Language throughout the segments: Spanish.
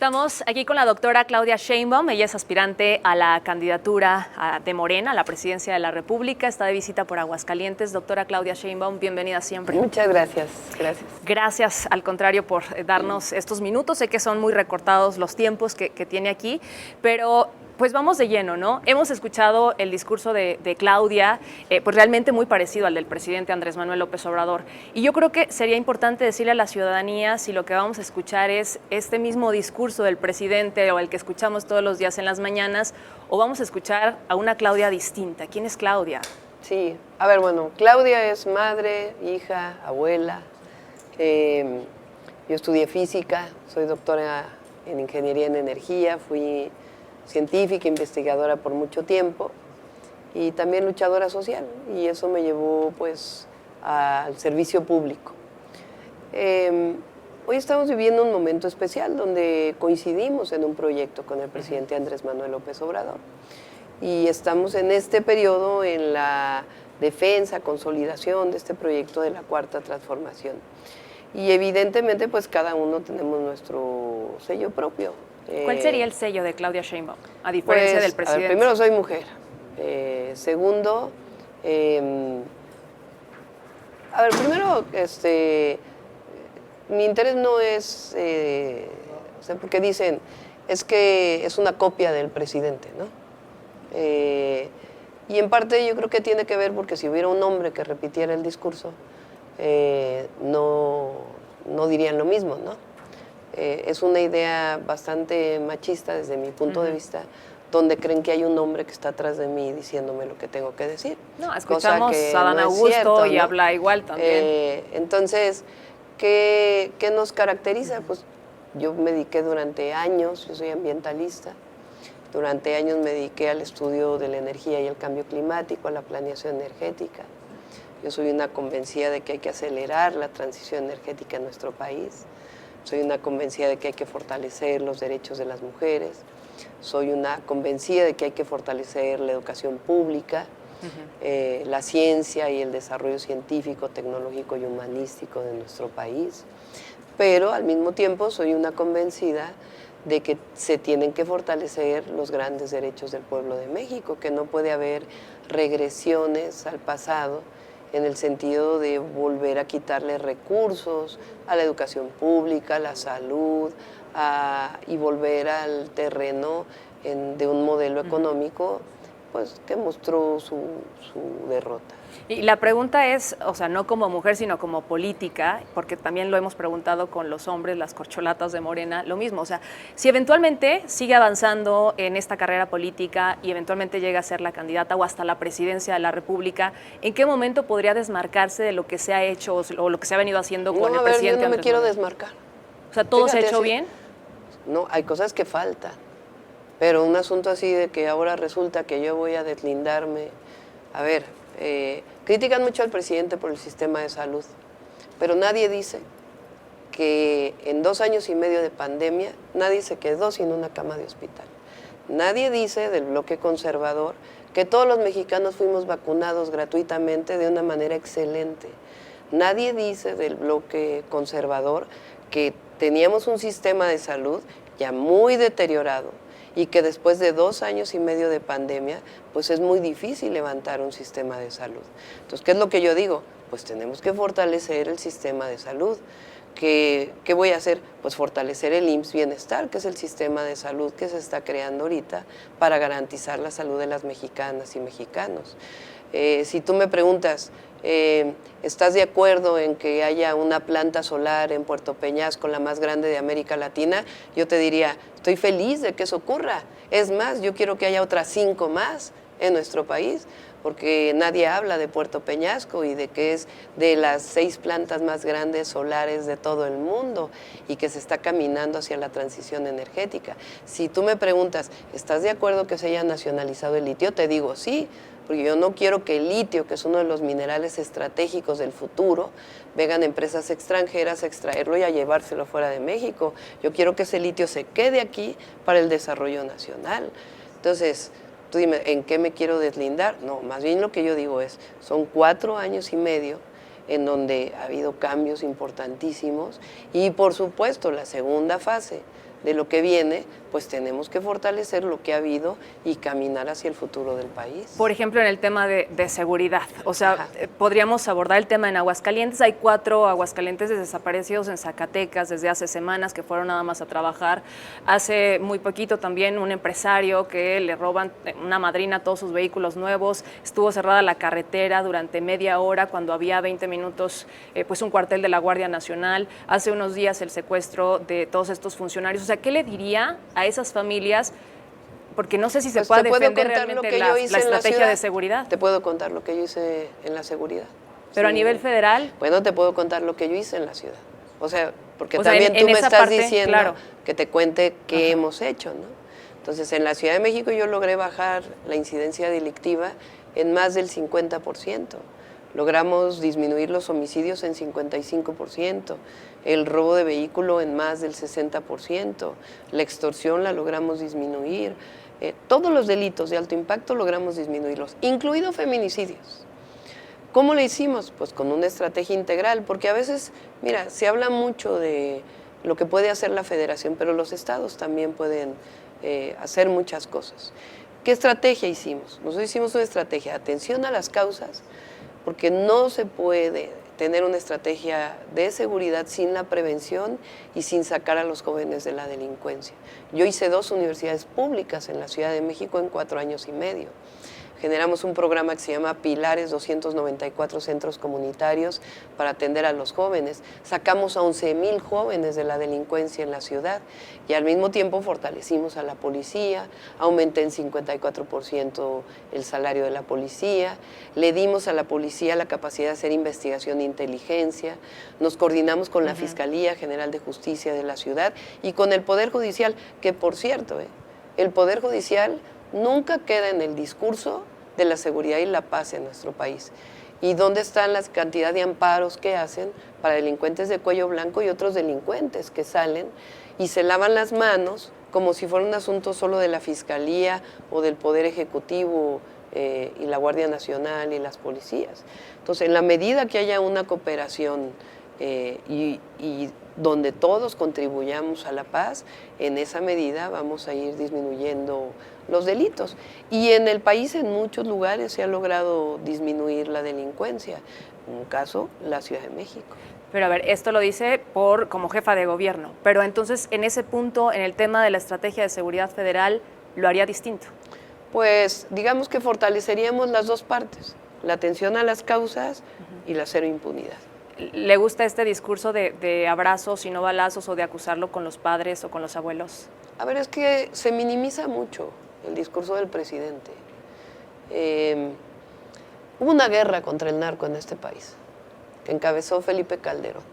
Estamos aquí con la doctora Claudia Sheinbaum. Ella es aspirante a la candidatura de Morena a la presidencia de la República. Está de visita por Aguascalientes. Doctora Claudia Sheinbaum, bienvenida siempre. Muchas gracias. Gracias. Gracias, al contrario, por darnos estos minutos. Sé que son muy recortados los tiempos que tiene aquí, pero pues vamos de lleno, ¿no? Hemos escuchado el discurso de Claudia, pues realmente muy parecido al del presidente Andrés Manuel López Obrador. Y yo creo que sería importante decirle a la ciudadanía si lo que vamos a escuchar es este mismo discurso del presidente o el que escuchamos todos los días en las mañanas, o vamos a escuchar a una Claudia distinta. ¿Quién es Claudia? Sí, a ver, bueno, Claudia es madre, hija, abuela. Yo estudié física, soy doctora en ingeniería en energía, fui científica, investigadora por mucho tiempo y también luchadora social, y eso me llevó pues al servicio público. Hoy estamos viviendo un momento especial donde coincidimos en un proyecto con el presidente Andrés Manuel López Obrador y estamos en este periodo en la defensa, consolidación de este proyecto de la Cuarta Transformación. Y evidentemente pues cada uno tenemos nuestro sello propio. ¿Cuál sería el sello de Claudia Sheinbaum, a diferencia del presidente? A ver, primero, soy mujer. Segundo, a ver, primero, mi interés no es, o sea, porque dicen, es que es una copia del presidente, ¿no? Y en parte yo creo que tiene que ver porque si hubiera un hombre que repitiera el discurso, no dirían lo mismo, ¿no? Es una idea bastante machista desde mi punto de vista, donde creen que hay un hombre que está atrás de mí diciéndome lo que tengo que decir. No, escuchamos a Adán Augusto cierto, y ¿no? Habla igual también. Entonces, ¿qué nos caracteriza? Pues yo me dediqué durante años, yo soy ambientalista, durante años me dediqué al estudio de la energía y el cambio climático, a la planeación energética. Yo soy una convencida de que hay que acelerar la transición energética en nuestro país. Soy una convencida de que hay que fortalecer los derechos de las mujeres. Soy una convencida de que hay que fortalecer la educación pública, la ciencia y el desarrollo científico, tecnológico y humanístico de nuestro país. Pero al mismo tiempo soy una convencida de que se tienen que fortalecer los grandes derechos del pueblo de México, que no puede haber regresiones al pasado en el sentido de volver a quitarle recursos a la educación pública, a la salud, y volver al terreno de un modelo económico pues, que mostró su derrota. Y la pregunta es, o sea, no como mujer, sino como política, porque también lo hemos preguntado con los hombres, las corcholatas de Morena, lo mismo. O sea, si eventualmente sigue avanzando en esta carrera política y eventualmente llega a ser la candidata o hasta la presidencia de la República, ¿en qué momento podría desmarcarse de lo que se ha hecho o lo que se ha venido haciendo con el presidente? Yo no me quiero desmarcar. O sea, ¿todo se ha hecho bien? No, hay cosas que faltan. Pero un asunto así de que ahora resulta que yo voy a deslindarme. A ver, critican mucho al presidente por el sistema de salud, pero nadie dice que en 2 años y medio de pandemia nadie se quedó sin una cama de hospital. Nadie dice del bloque conservador que todos los mexicanos fuimos vacunados gratuitamente de una manera excelente. Nadie dice del bloque conservador que teníamos un sistema de salud ya muy deteriorado y que después de 2 años y medio de pandemia, pues es muy difícil levantar un sistema de salud. Entonces, ¿qué es lo que yo digo? Pues tenemos que fortalecer el sistema de salud. ¿Qué voy a hacer? Pues fortalecer el IMSS Bienestar, que es el sistema de salud que se está creando ahorita para garantizar la salud de las mexicanas y mexicanos. Si tú me preguntas, ¿estás de acuerdo en que haya una planta solar en Puerto Peñasco, la más grande de América Latina? Yo te diría, estoy feliz de que eso ocurra. Es más, yo quiero que haya otras 5 más en nuestro país, porque nadie habla de Puerto Peñasco y de que es de las 6 plantas más grandes solares de todo el mundo y que se está caminando hacia la transición energética. Si tú me preguntas, ¿estás de acuerdo que se haya nacionalizado el litio? Te digo sí, porque yo no quiero que el litio, que es uno de los minerales estratégicos del futuro, vengan empresas extranjeras a extraerlo y a llevárselo fuera de México. Yo quiero que ese litio se quede aquí para el desarrollo nacional. Entonces, tú dime, ¿en qué me quiero deslindar? No, más bien lo que yo digo es, son 4 años y medio en donde ha habido cambios importantísimos y, por supuesto, la segunda fase de lo que viene, pues tenemos que fortalecer lo que ha habido y caminar hacia el futuro del país. Por ejemplo, en el tema de seguridad, o sea, podríamos abordar el tema en Aguascalientes. Hay 4 aguascalienses desaparecidos en Zacatecas desde hace semanas que fueron nada más a trabajar. Hace muy poquito también un empresario que le roban una madrina todos sus vehículos nuevos. Estuvo cerrada la carretera durante media hora cuando había 20 minutos pues un cuartel de la Guardia Nacional. Hace unos días el secuestro de todos estos funcionarios. O sea, ¿qué le diría a esas familias? Porque no sé si se Pues puede te puedo defender contar realmente lo que yo hice la en la estrategia ciudad. de seguridad. Te puedo contar lo que yo hice en la seguridad. Pero Sí. a nivel federal. Bueno, te puedo contar lo que yo hice en la ciudad. O sea, porque O sea, también en tú me esa estás parte, diciendo claro. que te cuente qué hemos hecho, ¿no? Entonces, en la Ciudad de México yo logré bajar la incidencia delictiva en más del 50%. Logramos disminuir los homicidios en 55%, el robo de vehículo en más del 60%, la extorsión la logramos disminuir, todos los delitos de alto impacto logramos disminuirlos, incluido feminicidios. ¿Cómo lo hicimos? Pues con una estrategia integral, porque a veces, mira, se habla mucho de lo que puede hacer la federación, pero los estados también pueden hacer muchas cosas. ¿Qué estrategia hicimos? Nosotros hicimos una estrategia de atención a las causas, porque no se puede tener una estrategia de seguridad sin la prevención y sin sacar a los jóvenes de la delincuencia. Yo hice 2 universidades públicas en la Ciudad de México en 4 años y medio. Generamos un programa que se llama Pilares, 294 centros comunitarios para atender a los jóvenes. Sacamos a 11,000 jóvenes de la delincuencia en la ciudad y al mismo tiempo fortalecimos a la policía, aumenté en 54% el salario de la policía, le dimos a la policía la capacidad de hacer investigación e inteligencia, nos coordinamos con la Fiscalía General de Justicia de la ciudad y con el Poder Judicial, que por cierto, el Poder Judicial nunca queda en el discurso de la seguridad y la paz en nuestro país. ¿Y dónde están las cantidad de amparos que hacen para delincuentes de cuello blanco y otros delincuentes que salen y se lavan las manos como si fuera un asunto solo de la Fiscalía o del Poder Ejecutivo y la Guardia Nacional y las policías? Entonces, en la medida que haya una cooperación y donde todos contribuyamos a la paz, en esa medida vamos a ir disminuyendo los delitos. Y en el país, en muchos lugares, se ha logrado disminuir la delincuencia. En un caso, la Ciudad de México. Pero a ver, esto lo dice como jefa de gobierno, pero entonces en ese punto, en el tema de la estrategia de seguridad federal, ¿lo haría distinto? Pues digamos que fortaleceríamos las 2 partes, la atención a las causas y la cero impunidad. ¿Le gusta este discurso de abrazos y no balazos o de acusarlo con los padres o con los abuelos? A ver, es que se minimiza mucho el discurso del presidente. Hubo una guerra contra el narco en este país, que encabezó Felipe Calderón,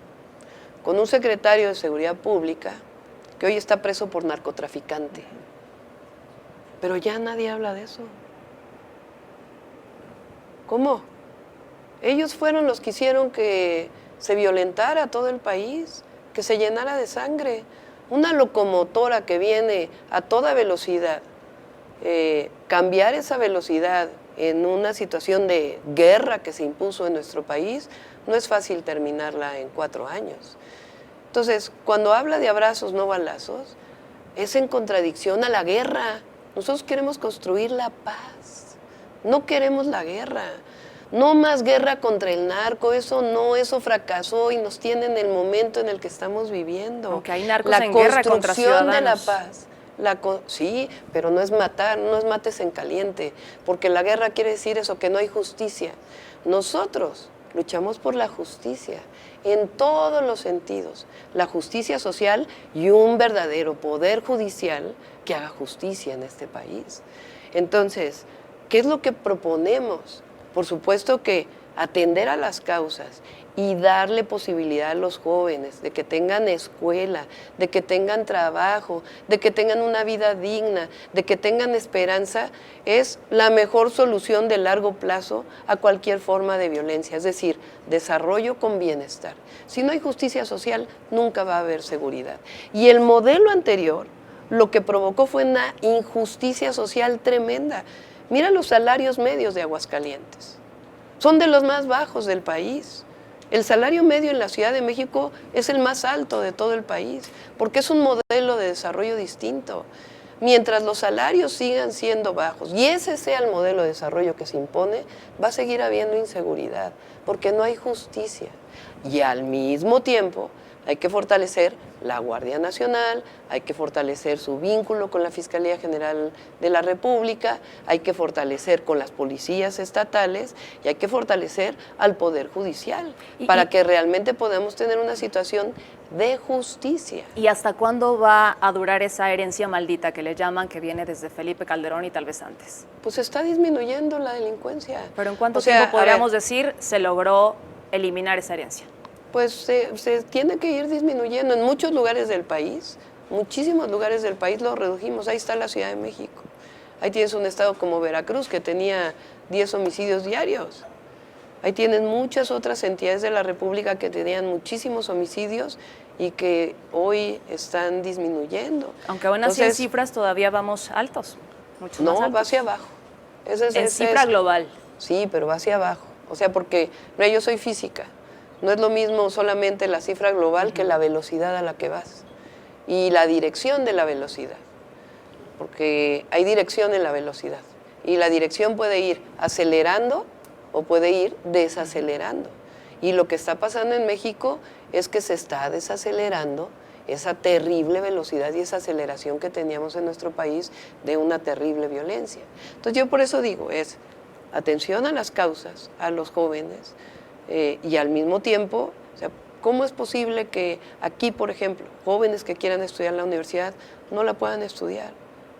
con un secretario de Seguridad Pública que hoy está preso por narcotraficante. Pero ya nadie habla de eso. ¿Cómo? Ellos fueron los que hicieron que se violentara todo el país, que se llenara de sangre. Una locomotora que viene a toda velocidad, cambiar esa velocidad en una situación de guerra que se impuso en nuestro país, no es fácil terminarla en 4 años. Entonces, cuando habla de abrazos, no balazos, es en contradicción a la guerra. Nosotros queremos construir la paz, no queremos la guerra. No más guerra contra el narco, eso fracasó y nos tiene en el momento en el que estamos viviendo. Aunque hay narcos en guerra contra ciudadanos. La construcción de la paz. Sí, pero no es matar, no es mates en caliente, porque la guerra quiere decir eso, que no hay justicia. Nosotros luchamos por la justicia en todos los sentidos, la justicia social y un verdadero poder judicial que haga justicia en este país. Entonces, ¿qué es lo que proponemos? Por supuesto que atender a las causas y darle posibilidad a los jóvenes de que tengan escuela, de que tengan trabajo, de que tengan una vida digna, de que tengan esperanza, es la mejor solución de largo plazo a cualquier forma de violencia, es decir, desarrollo con bienestar. Si no hay justicia social, nunca va a haber seguridad. Y el modelo anterior lo que provocó fue una injusticia social tremenda. Mira los salarios medios de Aguascalientes. Son de los más bajos del país. El salario medio en la Ciudad de México es el más alto de todo el país, porque es un modelo de desarrollo distinto. Mientras los salarios sigan siendo bajos y ese sea el modelo de desarrollo que se impone, va a seguir habiendo inseguridad, porque no hay justicia. Y al mismo tiempo hay que fortalecer la Guardia Nacional, hay que fortalecer su vínculo con la Fiscalía General de la República, hay que fortalecer con las policías estatales y hay que fortalecer al Poder Judicial para que realmente podamos tener una situación de justicia. ¿Y hasta cuándo va a durar esa herencia maldita que le llaman, que viene desde Felipe Calderón y tal vez antes? Pues está disminuyendo la delincuencia. ¿Pero en cuánto tiempo podríamos decir se logró eliminar esa herencia? Pues se tiene que ir disminuyendo. En muchos lugares del país, muchísimos lugares del país lo redujimos. Ahí está la Ciudad de México. Ahí tienes un estado como Veracruz que tenía 10 homicidios diarios. Ahí tienes muchas otras entidades de la República que tenían muchísimos homicidios y que hoy están disminuyendo. Aunque aún así en cifras todavía vamos altos, mucho más altos. No, va hacia abajo. En cifra global. Sí, pero va hacia abajo. O sea, porque yo soy física. No es lo mismo solamente la cifra global que la velocidad a la que vas y la dirección de la velocidad, porque hay dirección en la velocidad y la dirección puede ir acelerando o puede ir desacelerando. Y lo que está pasando en México es que se está desacelerando esa terrible velocidad y esa aceleración que teníamos en nuestro país de una terrible violencia. Entonces yo por eso digo, es atención a las causas, a los jóvenes, y al mismo tiempo, o sea, ¿cómo es posible que aquí, por ejemplo, jóvenes que quieran estudiar en la universidad no la puedan estudiar?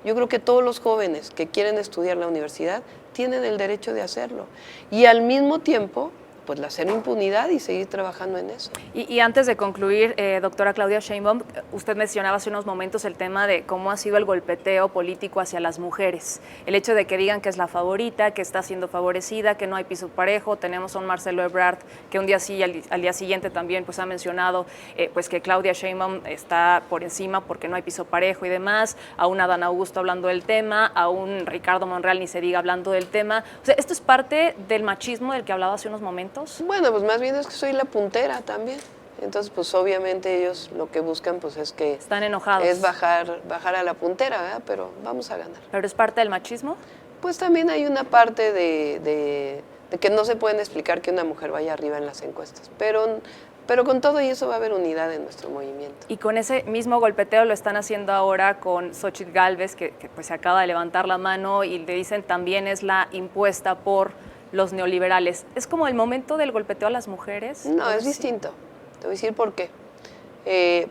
Yo creo que todos los jóvenes que quieren estudiar la universidad tienen el derecho de hacerlo. Y al mismo tiempo, pues la cero impunidad y seguir trabajando en eso. Y antes de concluir, doctora Claudia Sheinbaum, usted mencionaba hace unos momentos el tema de cómo ha sido el golpeteo político hacia las mujeres. El hecho de que digan que es la favorita, que está siendo favorecida, que no hay piso parejo. Tenemos a un Marcelo Ebrard que un día sí y al día siguiente también pues ha mencionado pues que Claudia Sheinbaum está por encima porque no hay piso parejo y demás. A un Adán Augusto hablando del tema, a un Ricardo Monreal ni se diga hablando del tema. O sea, ¿esto es parte del machismo del que hablaba hace unos momentos? Bueno, pues más bien es que soy la puntera también. Entonces, pues obviamente ellos lo que buscan pues es que... Están enojados. Es bajar a la puntera, ¿verdad? Pero vamos a ganar. ¿Pero es parte del machismo? Pues también hay una parte de que no se pueden explicar que una mujer vaya arriba en las encuestas. Pero con todo y eso va a haber unidad en nuestro movimiento. Y con ese mismo golpeteo lo están haciendo ahora con Xóchitl Gálvez, que pues se acaba de levantar la mano y le dicen también es la impuesta por los neoliberales. ¿Es como el momento del golpeteo a las mujeres? No, es distinto. Te voy a decir por qué.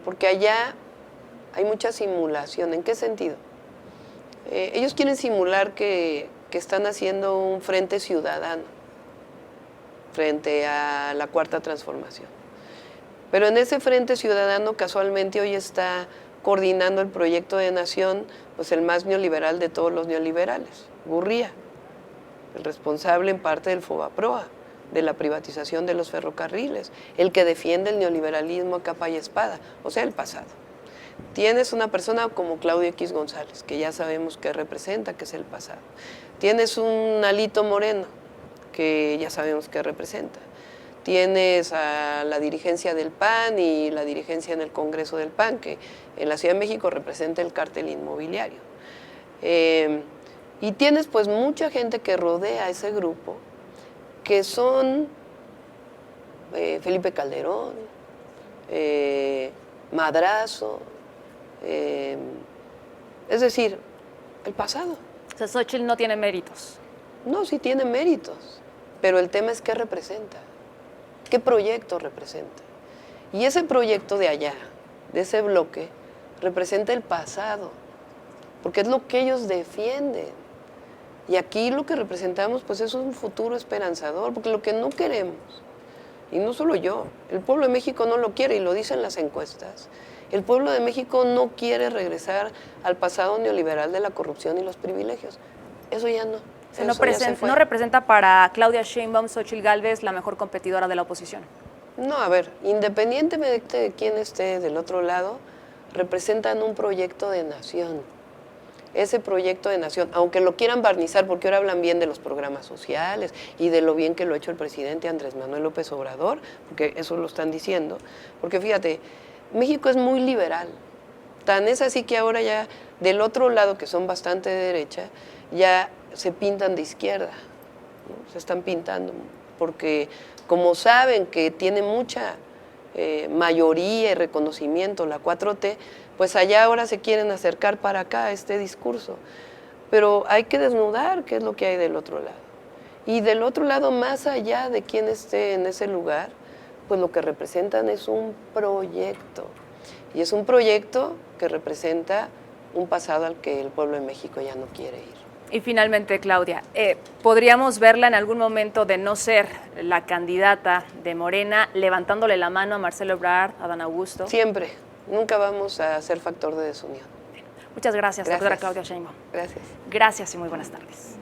Porque allá hay mucha simulación. ¿En qué sentido? Ellos quieren simular que están haciendo un frente ciudadano frente a la Cuarta Transformación. Pero en ese frente ciudadano casualmente hoy está coordinando el proyecto de nación, pues el más neoliberal de todos los neoliberales, Gurría, el responsable en parte del FOBAPROA, de la privatización de los ferrocarriles, el que defiende el neoliberalismo a capa y espada, o sea, el pasado. Tienes una persona como Claudio X González, que ya sabemos que representa, que es el pasado. Tienes un Alito Moreno, que ya sabemos que representa. Tienes a la dirigencia del PAN y la dirigencia en el Congreso del PAN, que en la Ciudad de México representa el cártel inmobiliario. Y tienes pues mucha gente que rodea a ese grupo, que son Felipe Calderón, Madrazo, es decir, el pasado. O sea, Xóchitl no tiene méritos. No, sí tiene méritos, pero el tema es qué representa, qué proyecto representa. Y ese proyecto de allá, de ese bloque, representa el pasado, porque es lo que ellos defienden. Y aquí lo que representamos pues es un futuro esperanzador, porque lo que no queremos, y no solo yo, el pueblo de México no lo quiere y lo dicen las encuestas, el pueblo de México no quiere regresar al pasado neoliberal de la corrupción y los privilegios. Eso ya no. ¿No representa para Claudia Sheinbaum, Xóchitl Gálvez, la mejor competidora de la oposición? No, a ver, independientemente de quién esté del otro lado, representan un proyecto de nación. ese proyecto de nación, aunque lo quieran barnizar, porque ahora hablan bien de los programas sociales y de lo bien que lo ha hecho el presidente Andrés Manuel López Obrador, porque eso lo están diciendo, porque fíjate, México es muy liberal, tan es así que ahora ya del otro lado, que son bastante de derecha, ya se pintan de izquierda, ¿no? Se están pintando, porque como saben que tiene mucha mayoría y reconocimiento la 4T, pues allá ahora se quieren acercar para acá a este discurso. Pero hay que desnudar qué es lo que hay del otro lado. Y del otro lado, más allá de quién esté en ese lugar, pues lo que representan es un proyecto. Y es un proyecto que representa un pasado al que el pueblo de México ya no quiere ir. Y finalmente, Claudia, ¿podríamos verla en algún momento, de no ser la candidata de Morena, levantándole la mano a Marcelo Ebrard, a Dan Augusto? Siempre. Nunca vamos a ser factor de desunión. Muchas gracias, doctora Claudia Sheinbaum. Gracias. Gracias y muy buenas tardes.